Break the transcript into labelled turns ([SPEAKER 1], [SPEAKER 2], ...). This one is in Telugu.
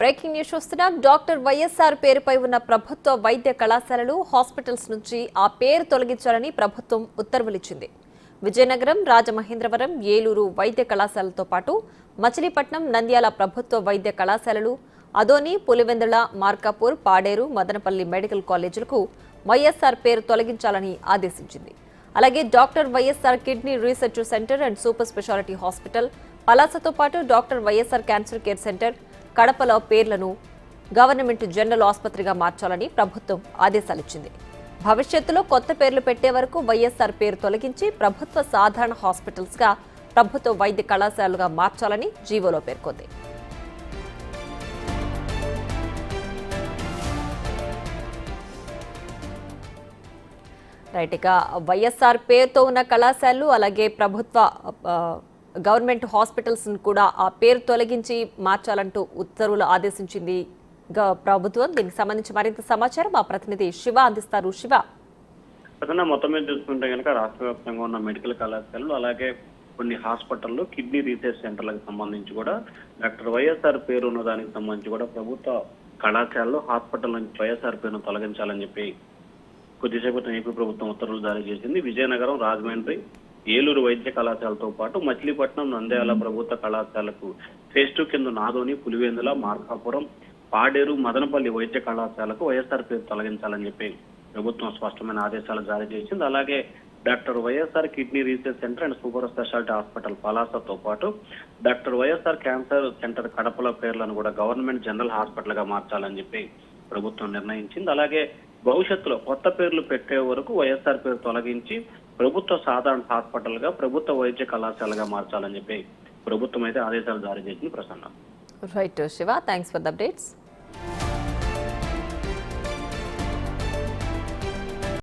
[SPEAKER 1] బ్రేకింగ్ న్యూస్ చూస్తున్నాం. డాక్టర్ వైఎస్ఆర్ పేరుపై ఉన్న ప్రభుత్వ వైద్య కళాశాలలు, హాస్పిటల్స్ నుంచి ఆ పేరు తొలగించాలని ప్రభుత్వం ఉత్తర్వులిచ్చింది. విజయనగరం, రాజమహేంద్రవరం, ఏలూరు వైద్య కళాశాలతో పాటు మచిలీపట్నం, నంద్యాల ప్రభుత్వ వైద్య కళాశాలలు, అదోని, పులివెందుల, మార్కాపూర్, పాడేరు, మదనపల్లి మెడికల్ కాలేజీలకు వైఎస్ఆర్ పేరు తొలగించాలని ఆదేశించింది. అలాగే doctor YSR kidney research centre and super speciality hospital, పలాసతో పాటు doctor YSR cancer care centre, కడపలో పేర్లను గవర్నమెంట్ జనరల్ ఆసుపత్రిగా మార్చాలని ప్రభుత్వం ఆదేశాలిచ్చింది. భవిష్యత్తులో కొత్త పేర్లు పెట్టే వరకు వైఎస్ఆర్ పేరు తొలగించి ప్రభుత్వ సాధారణ హాస్పిటల్స్ గా, ప్రభుత్వ వైద్య కళాశాలలుగా మార్చాలని జీవోలో పేర్కొంది. రైట్, ఇక వైఎస్ఆర్ పేరుతో ఉన్న కళాశాలలు అలాగే ప్రభుత్వ గవర్నమెంట్ హాస్పిటల్స్ కూడా ఆ పేరు తొలగించి మార్చాలంటూ ఉత్తర్వులు ఆదేశించింది ప్రభుత్వం. దీనికి సంబంధించి మరింత సమాచారం మా ప్రతినిధి శివ అందిస్తారు. శివ,
[SPEAKER 2] మొత్తం మీద చూసుకుంటే కనుక రాష్ట్ర వ్యాప్తంగా ఉన్న మెడికల్ కళాశాలలు అలాగే కొన్ని హాస్పిటల్లో కిడ్నీ రీసెర్చ్ సెంటర్లకు సంబంధించి కూడా డాక్టర్ వైఎస్ఆర్ పేరు ఉన్న దానికి సంబంధించి కూడా ప్రభుత్వ కళాశాలలో హాస్పిటల్ నుంచి వైఎస్ఆర్ పేరును తొలగించాలని చెప్పి కొద్దిసేపు ఏపీ ప్రభుత్వం ఉత్తర్వులు జారీ చేసింది. విజయనగరం, రాజమండ్రి, ఏలూరు వైద్య కళాశాలతో పాటు మచిలీపట్నం, నంద్యాల ప్రభుత్వ కళాశాలకు ఫేజ్ 2 కింద నాదోని, పులివెందుల, మార్కాపురం, పాడేరు, మదనపల్లి వైద్య కళాశాలకు వైఎస్ఆర్ పేరు తొలగించాలని చెప్పి ప్రభుత్వం స్పష్టమైన ఆదేశాలు జారీ చేసింది. అలాగే doctor YSR kidney research centre and super speciality hospital పలాసతో పాటు డాక్టర్ వైఎస్ఆర్ క్యాన్సర్ సెంటర్ కడపల పేర్లను కూడా గవర్నమెంట్ జనరల్ హాస్పిటల్ గా మార్చాలని చెప్పి ప్రభుత్వం నిర్ణయించింది. అలాగే భవిష్యత్తులో కొత్త పేర్లు పెట్టే వరకు వైఎస్ఆర్ పేరు తొలగించి ప్రభుత్వ సాధారణ హాస్పిటల్ గా, ప్రభుత్వ వైద్య కళాశాలగా మార్చాలని చెప్పి ప్రభుత్వం అయితే ఆదేశాలు జారీ చేసింది. Prasanna.
[SPEAKER 1] Right Shiva, thanks for the updates.